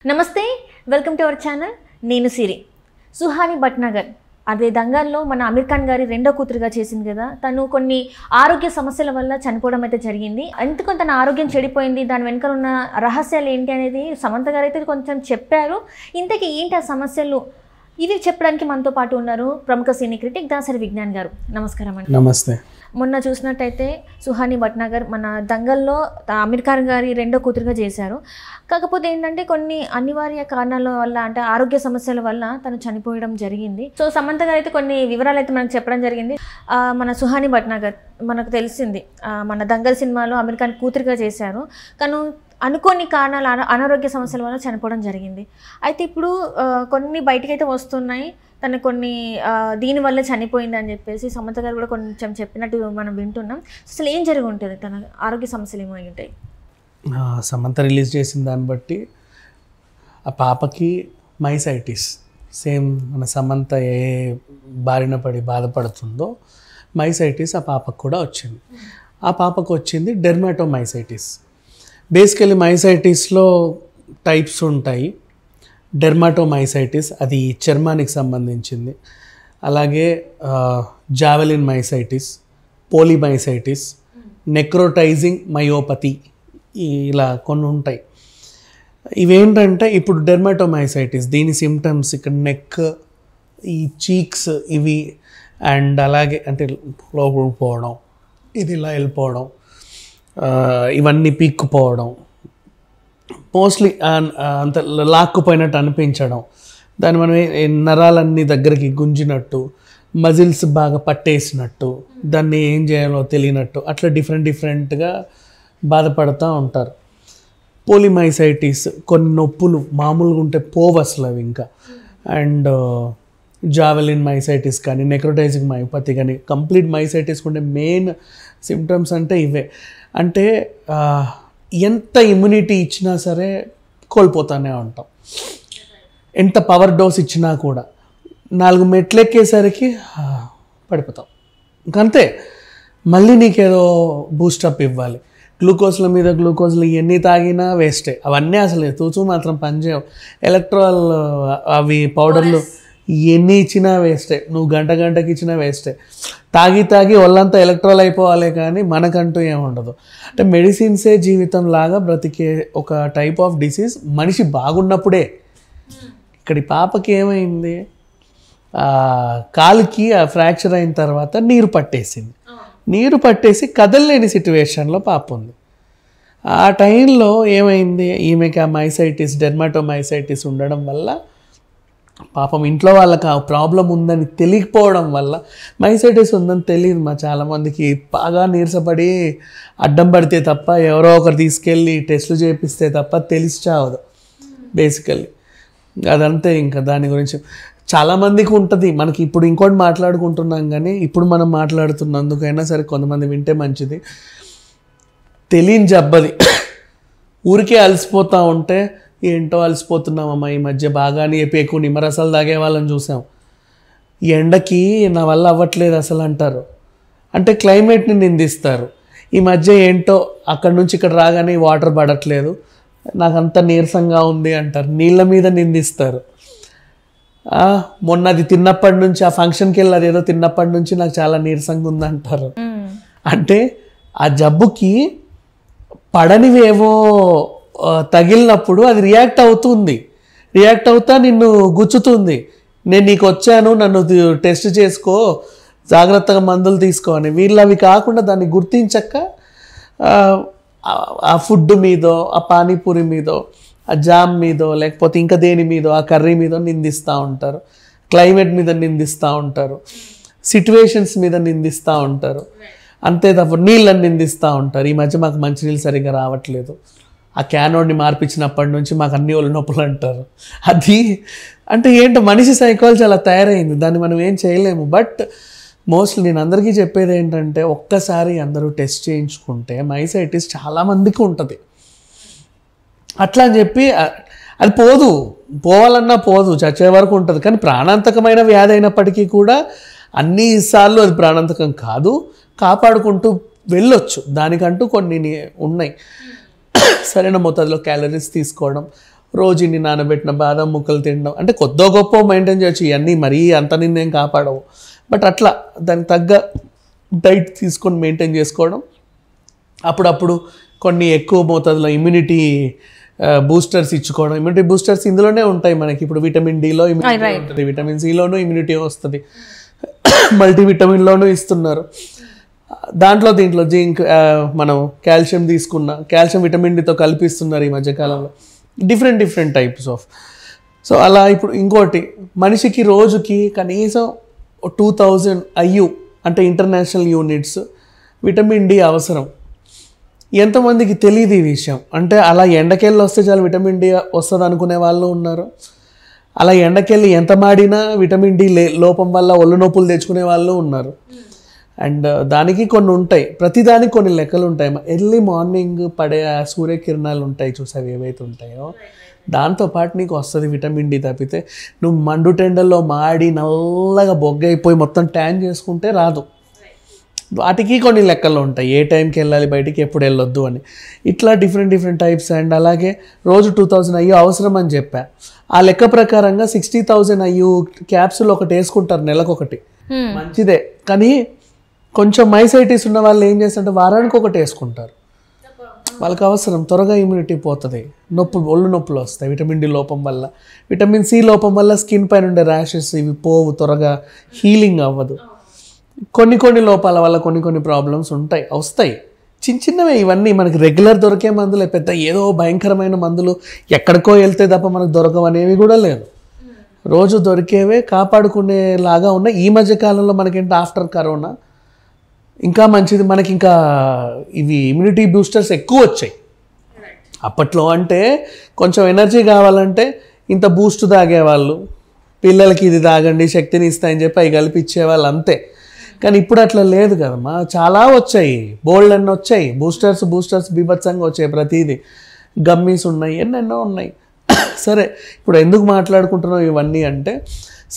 నమస్తే, welcome to our channel. నేను సిరి. సుహాని భట్నాగర్ అదే దంగల్లో మన అమీర్ ఖాన్ గారి రెండో కూతురుగా చేసింది కదా. తను కొన్ని ఆరోగ్య సమస్యల వల్ల చనిపోవడం అయితే జరిగింది. ఎందుకు తన ఆరోగ్యం చెడిపోయింది, దాని వెనుక ఉన్న రహస్యాలు ఏంటి అనేది సమంత గారు అయితే కొంచెం చెప్పారు. ఇంతకీ ఏంటి ఆ సమస్యలు, ఇవి చెప్పడానికి మనతో పాటు ఉన్నారు ప్రముఖ సినీ క్రిటిక్ దాసరి విజ్ఞాన్ గారు. నమస్కారం అండి. నమస్తే. మొన్న చూసినట్టయితే సుహాని భట్నాగర్ మన దంగల్లో అమీర్ ఖాన్ గారి రెండో కూతురుగా చేశారు. కాకపోతే ఏంటంటే కొన్ని అనివార్య కారణాల వల్ల, అంటే ఆరోగ్య సమస్యల వల్ల తను చనిపోయడం జరిగింది. సో సమంత గారు అయితే కొన్ని వివరాలు అయితే మనకు చెప్పడం జరిగింది. మన సుహాని భట్నాగర్ మనకు తెలిసింది మన దంగల్ సినిమాలో అమీర్ ఖాన్ కూతురుగా చేశారు. కానీ అనుకోని కారణాల అనారోగ్య సమస్యల వల్ల చనిపోవడం జరిగింది. అయితే ఇప్పుడు కొన్ని బయటకైతే వస్తున్నాయి, తను కొన్ని దీనివల్ల చనిపోయింది అని చెప్పేసి సమంత గారు కూడా కొంచెం చెప్పినట్టు మనం వింటున్నాం. అసలు ఏం జరిగి ఉంటుంది, తన ఆరోగ్య సమస్యలు ఏమై ఉంటాయి? సమంత రిలీజ్ చేసిన దాన్ని బట్టి ఆ పాపకి మైసైటిస్, సేమ్ మన సమంత ఏ బారిన పడి బాధపడుతుందో మైసైటిస్ ఆ పాపకు కూడా వచ్చింది. ఆ పాపకు వచ్చింది డెర్మాటోమైసైటిస్. బేసికలీ మైసైటిస్లో టైప్స్ ఉంటాయి. డెర్మాటోమైసైటిస్ అది చర్మానికి సంబంధించింది. అలాగే జావెలిన్ మైసైటిస్, పోలిమైసైటిస్, నెక్రోటైజింగ్ మయోపతి, ఇలా కొన్ని ఉంటాయి. ఇవేంటంటే ఇప్పుడు డెర్మాటోమైసైటిస్ దీని సిమ్టమ్స్ ఇక్కడ నెక్, ఈ చీక్స్ ఇవి, అండ్ అలాగే అంటే లోపల పోవడం, ఇది ఇలా వెళ్ళిపోవడం, ఇవన్నీ పీక్కుపోవడం, మోస్ట్లీ అంత లాక్కుపోయినట్టు అనిపించడం, దాన్ని మనం నరాలన్నీ దగ్గరికి గుంజినట్టు, మజిల్స్ బాగా పట్టేసినట్టు, దాన్ని ఏం చేయాలో తెలియనట్టు, అట్లా డిఫరెంట్గా బాధపడుతూ ఉంటారు. పోలిమైసైటిస్ కొన్ని నొప్పులు మామూలుగా ఉంటే పోవు అసలు అవి ఇంకా. అండ్ జావెలిన్ మైసైటిస్ కానీ నెక్రోటైజింగ్ మయోపతి కానీ కంప్లీట్ మైసైటిస్ ఉండే మెయిన్ సిమ్టమ్స్ అంటే ఇవే. అంటే ఎంత ఇమ్యూనిటీ ఇచ్చినా సరే కోల్పోతూనే ఉంటాం. ఎంత పవర్ డోస్ ఇచ్చినా కూడా 4 మెట్లు ఎక్కేసరికి పడిపోతాం. ఇంకంతే, మళ్ళీ నీకేదో బూస్టప్ ఇవ్వాలి. గ్లూకోజ్ల మీద గ్లూకోజ్లు ఎన్ని తాగినా వేస్టే. అవన్నీ అసలు తూచు మాత్రం పనిచేయవు. ఎలక్ట్రాల్ అవి పౌడర్లు ఎన్ని ఇచ్చినా వేస్టే. నువ్వు గంటకి ఇచ్చినా వేస్టే. తాగి ఒళ్ళంతా ఎలక్ట్రాల్ అయిపోవాలి, కానీ మనకంటూ ఏముండదు. అంటే మెడిసిన్సే జీవితం లాగా బ్రతికే ఒక టైప్ ఆఫ్ డిసీజ్ మనిషి బాగున్నప్పుడే. ఇక్కడి పాపకి ఏమైంది, కాలుకి ఆ ఫ్రాక్చర్ అయిన తర్వాత నీరు పట్టేసి కదలలేని సిచ్యువేషన్లో పాప ఉంది. ఆ టైంలో ఏమైంది, ఈమెకి ఆ మైసైటిస్, డెర్మాటోమైసైటిస్ ఉండడం వల్ల పాపం ఇంట్లో వాళ్ళకి ఆ ప్రాబ్లం ఉందని తెలియకపోవడం వల్ల, మైసైటిస్ ఉందని తెలియదు మా చాలామందికి, బాగా నీరసపడి అడ్డం పడితే తప్ప, ఎవరో ఒకరు తీసుకెళ్ళి టెస్టులు చేపిస్తే తప్ప తెలిసి చావదు బేసికల్లీ. అదంతే. ఇంకా దాని గురించి చాలామందికి ఉంటుంది. మనకి ఇప్పుడు ఇంకోటి మాట్లాడుకుంటున్నాం, కానీ ఇప్పుడు మనం మాట్లాడుతున్నందుకైనా సరే కొంతమంది వింటే మంచిది. తెలియని జబ్బది. ఊరికే అలసిపోతూ ఉంటే ఏంటో అలసిపోతున్నామమ్మా ఈ మధ్య బాగా అని చెప్పి ఎక్కువ నిమ్మరసాలు తాగే వాళ్ళని చూసాం. ఈ ఎండకి నా వల్ల అవ్వట్లేదు అసలు అంటారు. అంటే క్లైమేట్ని నిందిస్తారు. ఈ మధ్య ఏంటో అక్కడి నుంచి ఇక్కడ రాగానే వాటర్ పడట్లేదు, నాకంతా నీరసంగా ఉంది అంటారు. నీళ్ళ మీద నిందిస్తారు. మొన్న అది తిన్నప్పటి నుంచి, ఆ ఫంక్షన్కి వెళ్ళి అదేదో తిన్నప్పటి నుంచి నాకు చాలా నీరసంగా ఉంది అంటారు. అంటే ఆ జబ్బుకి పడనివేవో తగిలినప్పుడు అది రియాక్ట్ అవుతా నిన్ను గుచ్చుతుంది. నేను నీకు వచ్చాను, నన్ను టెస్ట్ చేసుకో, జాగ్రత్తగా మందులు తీసుకో అని. వీళ్ళు అవి కాకుండా దాన్ని గుర్తించక ఆ ఫుడ్ మీదో, ఆ పానీపూరి మీదో, ఆ జామ్ మీదో, లేకపోతే ఇంకా దేని మీదో, ఆ కర్రీ మీదో నిందిస్తూ ఉంటారు. క్లైమేట్ మీద నిందిస్తూ ఉంటారు, సిట్యువేషన్స్ మీద నిందిస్తూ ఉంటారు. అంతే తప్ప నీళ్ళని నిందిస్తూ ఉంటారు. ఈ మధ్య మాకు మంచినీళ్ళు సరిగ్గా రావట్లేదు, ఆ క్యానోడ్ని మార్పించినప్పటి నుంచి మాకు అన్ని ఒళ్ళు నొప్పులు అంటారు. అది అంటే ఏంటో మనిషి సైకాలజీ అలా తయారైంది, దాన్ని మనం ఏం చేయలేము. బట్ మోస్ట్లీ నేను అందరికీ చెప్పేది ఏంటంటే, ఒక్కసారి అందరూ టెస్ట్ చేయించుకుంటే మైసైటిస్ చాలామందికి ఉంటుంది. అట్లా అని చెప్పి అది పోవాలన్నా పోదు, చచ్చే వరకు ఉంటుంది. కానీ ప్రాణాంతకమైన వ్యాధి అయినప్పటికీ కూడా అన్నిసార్లు అది ప్రాణాంతకం కాదు, కాపాడుకుంటూ వెళ్ళొచ్చు. దానికంటూ కొన్ని ఉన్నాయి. సరైన మోతాదులో క్యాలరీస్ తీసుకోవడం, రోజు ఇన్ని నానబెట్టిన బాదం ముక్కలు తినడం, అంటే కొద్దో గొప్ప మెయింటైన్ చేయొచ్చు, ఇవన్నీ మరీ అంత నిన్నేం కాపాడవు, బట్ అట్లా దానికి తగ్గ డైట్ తీసుకొని మెయింటైన్ చేసుకోవడం. అప్పుడప్పుడు కొన్ని ఎక్కువ మోతాదులో ఇమ్యూనిటీ బూస్టర్స్ ఇచ్చుకోవడం. ఇమ్యూనిటీ బూస్టర్స్ ఇందులోనే ఉంటాయి మనకి. ఇప్పుడు విటమిన్ డిలో ఇమ్యూనిటీ ఉంటుంది, విటమిన్ సిలోనూ ఇమ్యూనిటీ వస్తుంది, మల్టీవిటమిన్లోనూ ఇస్తున్నారు. దీంట్లో జింక్, మనం కాల్షియం తీసుకున్న కాల్షియం విటమిన్ డితో కల్పిస్తున్నారు ఈ మధ్యకాలంలో, డిఫరెంట్ టైప్స్ ఆఫ్. సో అలా ఇప్పుడు ఇంకోటి, మనిషికి రోజుకి కనీసం 2000 IU అంటే ఇంటర్నేషనల్ యూనిట్స్ విటమిన్ డి అవసరం. ఎంతమందికి తెలియదు ఈ విషయం? అంటే అలా ఎండకెళ్ళి వస్తే చాలు విటమిన్ డి వస్తుంది అనుకునే వాళ్ళు ఉన్నారు. అలా ఎండకెళ్ళి ఎంత మాడినా విటమిన్ డి లోపం వల్ల ఒళ్ళు నొప్పులు తెచ్చుకునే వాళ్ళు ఉన్నారు. అండ్ దానికి కొన్ని ఉంటాయి, ప్రతిదానికి కొన్ని లెక్కలు ఉంటాయి. ఎర్లీ మార్నింగ్ పడే సూర్యకిరణాలు ఉంటాయి చూసావి ఏవైతే ఉంటాయో, దాంతోపాటు నీకు వస్తుంది విటమిన్ డి. తప్పితే నువ్వు మండు టెండల్లో మాడి నల్లగా బొగ్గైపోయి మొత్తం ట్యాన్ చేసుకుంటే రాదు. వాటికి కొన్ని లెక్కలు ఉంటాయి, ఏ టైంకి వెళ్ళాలి బయటికి, ఎప్పుడు వెళ్ళొద్దు అని. ఇట్లా డిఫరెంట్ టైప్స్. అండ్ అలాగే రోజు 2000 IU అవసరం అని చెప్పా. ఆ లెక్క ప్రకారంగా 60,000 IU క్యాప్సుల్ ఒకటి వేసుకుంటారు నెలకొకటి, మంచిదే. కానీ కొంచెం మైసైటిస్ ఉన్న వాళ్ళు ఏం చేస్తారంటే వారానికి ఒకటి వేసుకుంటారు. వాళ్ళకి అవసరం, త్వరగా ఇమ్యూనిటీ పోతుంది, ఒళ్ళు నొప్పులు వస్తాయి విటమిన్ డి లోపం వల్ల. విటమిన్ సి లోపం వల్ల స్కిన్ పైన ఉండే ర్యాషెస్ ఇవి పోవు, త్వరగా హీలింగ్ అవ్వదు. కొన్ని లోపాల వల్ల కొన్ని ప్రాబ్లమ్స్ వస్తాయి, చిన్నవే ఇవన్నీ. మనకి రెగ్యులర్ దొరికే మందులే, పెద్ద ఏదో భయంకరమైన మందులు ఎక్కడికో వెళ్తే తప్ప మనకు దొరకవనేవి కూడా లేదు. రోజు దొరికేవే కాపాడుకునేలాగా ఉన్నాయి. ఈ మధ్య కాలంలో మనకేంటి ఆఫ్టర్ కరోనా ఇంకా మంచిది, మనకి ఇంకా ఇవి ఇమ్యూనిటీ బూస్టర్స్ ఎక్కువ వచ్చాయి. అప్పట్లో అంటే కొంచెం ఎనర్జీ కావాలంటే ఇంత బూస్ట్ తాగేవాళ్ళు, పిల్లలకి ఇది తాగండి శక్తిని ఇస్తాయని చెప్పి అవి కలిపి ఇచ్చేవాళ్ళు అంతే. కానీ ఇప్పుడు అట్లా లేదు కదమ్మా, చాలా వచ్చాయి, బోల్డ్ అన్నీ వచ్చాయి, బూస్టర్స్ బీభత్సంగా వచ్చాయి. ప్రతిదీ గమ్మీస్ ఉన్నాయి, ఎన్నెన్నో ఉన్నాయి. సరే, ఇప్పుడు ఎందుకు మాట్లాడుకుంటున్నాం ఇవన్నీ అంటే,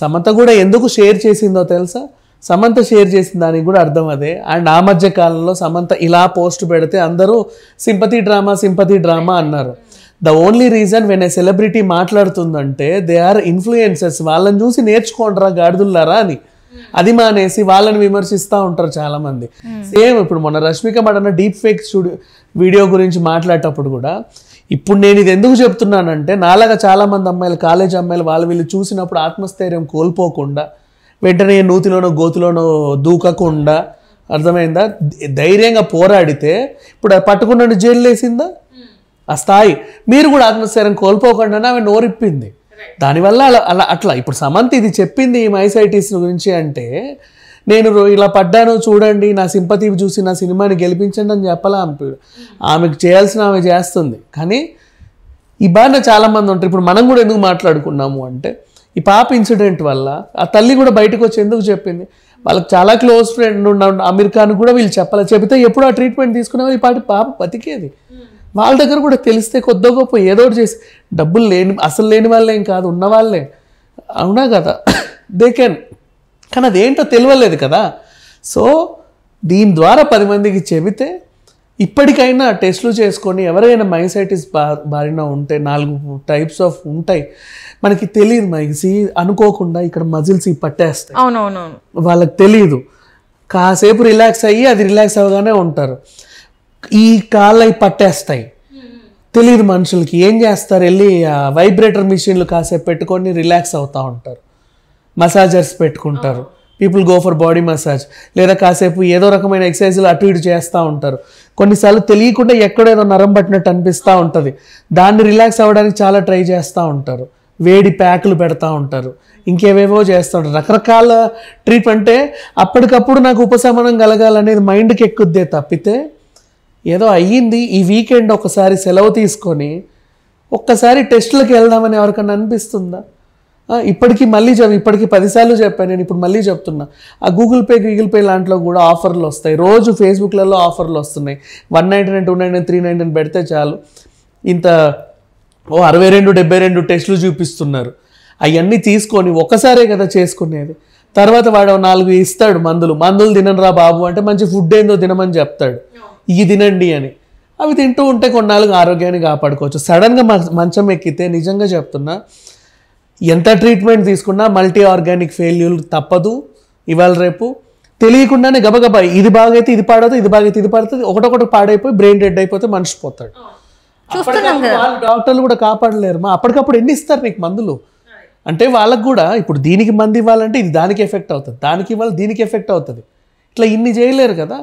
సమంత కూడా ఎందుకు షేర్ చేసిందో తెలుసా? సమంత షేర్ చేసిన దానికి కూడా అర్థం అదే. అండ్ ఆ మధ్య కాలంలో సమంత ఇలా పోస్ట్ పెడితే అందరూ సింపతి డ్రామా అన్నారు. The only reason when a celebrity మాట్లాడుతుందంటే దే ఆర్ ఇన్ఫ్లుయెన్సర్స్, వాళ్ళని చూసి నేర్చుకోండిరా గాడిదుల్లారా అని. అది మానేసి వాళ్ళని విమర్శిస్తూ ఉంటారు చాలా మంది. సేమ్ ఇప్పుడు మొన్న రష్మిక మండన డీప్ ఫేక్ వీడియో గురించి మాట్లాడేటప్పుడు కూడా, ఇప్పుడు నేను ఇది ఎందుకు చెప్తున్నానంటే, నాలాగా చాలా మంది అమ్మాయిలు, కాలేజ్ అమ్మాయిలు వీళ్ళు చూసినప్పుడు ఆత్మస్థైర్యం కోల్పోకుండా, వెంటనే నూతిలోనో గోతులోనో దూకకుండా, అర్థమైందా, ధైర్యంగా పోరాడితే ఇప్పుడు పట్టుకున్న జైలు వేసిందా ఆ స్థాయి. మీరు కూడా ఆత్మస్థైర్యం కోల్పోకుండా ఆమె నోరిప్పింది. దానివల్ల అట్లా ఇప్పుడు సమంత ఇది చెప్పింది ఈ మైసైటిస్ గురించి అంటే, నేను ఇలా పడ్డాను చూడండి, నా సింపతి చూసి నా సినిమాని గెలిపించండి అని చెప్పాలా. ఆమెకు చేయాల్సిన ఆమె చేస్తుంది. కానీ ఈ బాగా చాలామంది ఉంటారు. ఇప్పుడు మనం కూడా ఎందుకు మాట్లాడుకున్నాము అంటే, ఈ పాప ఇన్సిడెంట్ వల్ల ఆ తల్లి కూడా బయటకు వచ్చి ఎందుకు చెప్పింది, వాళ్ళకి చాలా క్లోజ్ ఫ్రెండ్ ఉన్న అమీర్ ఖాన్ కూడా వీళ్ళు చెప్తే ఎప్పుడు ఆ ట్రీట్మెంట్ తీసుకునే వాళ్ళు ఈ పాప బతికేది. వాళ్ళ దగ్గర కూడా తెలిస్తే కొద్దో గొప్ప ఏదో ఒకటి చేసి, డబ్బులు లేని వాళ్ళేం కాదు, ఉన్నవాళ్ళే, అవునా కదా, దే కెన్. కానీ అదేంటో తెలియలేదు కదా. సో దీని ద్వారా 10 మందికి చెబితే ఇప్పటికైనా టెస్టులు చేసుకొని, ఎవరైనా మైసైటిస్ బారిన ఉంటే 4 టైప్స్ ఆఫ్ ఉంటాయి, మనకి తెలియదు. మనకి అనుకోకుండా ఇక్కడ మజిల్స్ పట్టేస్తాయి, అవునవునవును, వాళ్ళకి తెలియదు. కాసేపు రిలాక్స్ అయ్యి అది రిలాక్స్ అవ్వగానే ఉంటారు. ఈ కాళ్ళు అవి పట్టేస్తాయి, తెలియదు మనుషులకి. ఏం చేస్తారు, వెళ్ళి వైబ్రేటర్ మిషన్లు కాసేపు పెట్టుకొని రిలాక్స్ అవుతూ ఉంటారు, మసాజర్స్ పెట్టుకుంటారు. People go for body massage, లేదా కాసేపు ఏదో రకమైన ఎక్సర్సైజ్లు అటు ఇటు చేస్తూ ఉంటారు. కొన్నిసార్లు తెలియకుండా ఎక్కడో ఏదో నరం పట్టినట్టు అనిపిస్తూ ఉంటుంది, దాన్ని రిలాక్స్ అవ్వడానికి చాలా ట్రై చేస్తూ ఉంటారు. వేడి ప్యాకులు పెడతా ఉంటారు, ఇంకేవేవో చేస్తూ ఉంటారు. రకరకాల ట్రీట్మెంటే అప్పటికప్పుడు నాకు ఉపశమనం కలగాలనేది మైండ్కి ఎక్కుద్దే తప్పితే, ఏదో అయ్యింది ఈ వీకెండ్ ఒకసారి సెలవు తీసుకొని ఒక్కసారి టెస్టులకు వెళ్దామని ఎవరికన్నా అనిపిస్తుందా? ఇప్పటికీ 10 సార్లు చెప్పాను నేను, ఇప్పుడు మళ్ళీ చెప్తున్నా. ఆ గూగుల్ పే లాంటిలో కూడా ఆఫర్లు వస్తాయి. రోజు ఫేస్బుక్లలో ఆఫర్లు వస్తున్నాయి. 199, 299, 399 పెడితే చాలు, ఇంత 62, 72 టెస్టులు చూపిస్తున్నారు. అవన్నీ తీసుకొని ఒక్కసారే కదా చేసుకునేది. తర్వాత వాడు 4 ఇస్తాడు మందులు తినరా బాబు అంటే, మంచి ఫుడ్ ఏందో తినమని చెప్తాడు, ఇవి తినండి అని. అవి తింటూ ఉంటే కొన్నాళ్ళకి ఆరోగ్యాన్ని కాపాడుకోవచ్చు. సడన్గా మంచం ఎక్కితే నిజంగా చెప్తున్నా, ఎంత ట్రీట్మెంట్ తీసుకున్నా మల్టీ ఆర్గానిక్ ఫెయిల్యూర్ తప్పదు. ఇవాళ రేపు తెలియకుండానే గబగబా ఇది బాగైతే ఇది పాడవుతుంది, ఇది బాగైతే ఇది పాడుతుంది, ఒకటొకటి పాడైపోయి బ్రెయిన్ డెడ్ అయిపోతే మనిషి పోతాడు. వాళ్ళు డాక్టర్లు కూడా కాపాడలేరు. అప్పటికప్పుడు ఎన్ని ఇస్తారు నీకు మందులు అంటే వాళ్ళకు కూడా ఇప్పుడు దీనికి మందు ఇవ్వాలంటే ఇది దానికి ఎఫెక్ట్ అవుతుంది, దానికి ఇవ్వాలి దీనికి ఎఫెక్ట్ అవుతుంది. ఇట్లా ఇన్ని చేయలేరు కదా.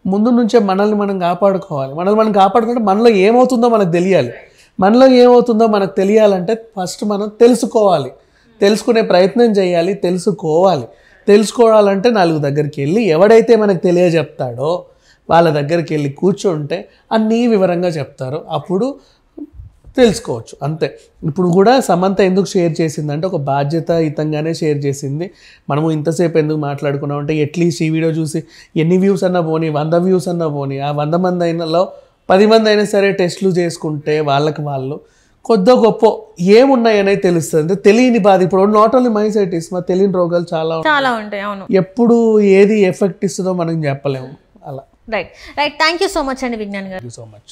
ముందు నుంచే మనల్ని మనం కాపాడుకోవాలి. మనల్ని మనం కాపాడుకుంటే మనలో ఏమవుతుందో మనకు తెలియాలి. మనలో ఏమవుతుందో మనకు తెలియాలంటే ఫస్ట్ మనం తెలుసుకోవాలి, తెలుసుకునే ప్రయత్నం చేయాలి, తెలుసుకోవాలంటే నాలుగు దగ్గరికి వెళ్ళి ఎవడైతే మనకు తెలియజెప్తాడో వాళ్ళ దగ్గరికి వెళ్ళి కూర్చుంటే అన్నీ వివరంగా చెప్తారు, అప్పుడు తెలుసుకోవచ్చు అంతే. ఇప్పుడు కూడా సమంత ఎందుకు షేర్ చేసిందంటే ఒక బాధ్యతాయుతంగానే షేర్ చేసింది. మనము ఇంతసేపు ఎందుకు మాట్లాడుకున్నాం అంటే అట్లీస్ట్ ఈ వీడియో చూసి ఎన్ని వ్యూస్ అన్నా పోనీ, 100 వ్యూస్ అన్నా పోనీ, ఆ 100 మంది అయినలో 10 మంది అయినా సరే టెస్టులు చేసుకుంటే వాళ్ళకి వాళ్ళు కొద్దో గొప్ప ఏమున్నాయనేది తెలుస్తుంది. తెలియని బాధ ఇప్పుడు నాట్ ఓన్లీ మైసైటిస్, మా తెలియని రోగాలు చాలా ఉంటాయి. అవును, ఎప్పుడు ఏది ఎఫెక్ట్ ఇస్తుందో మనం చెప్పలేము అలా. Right. Thank you so much అండి విజ్ఞాన్ గారు. So much.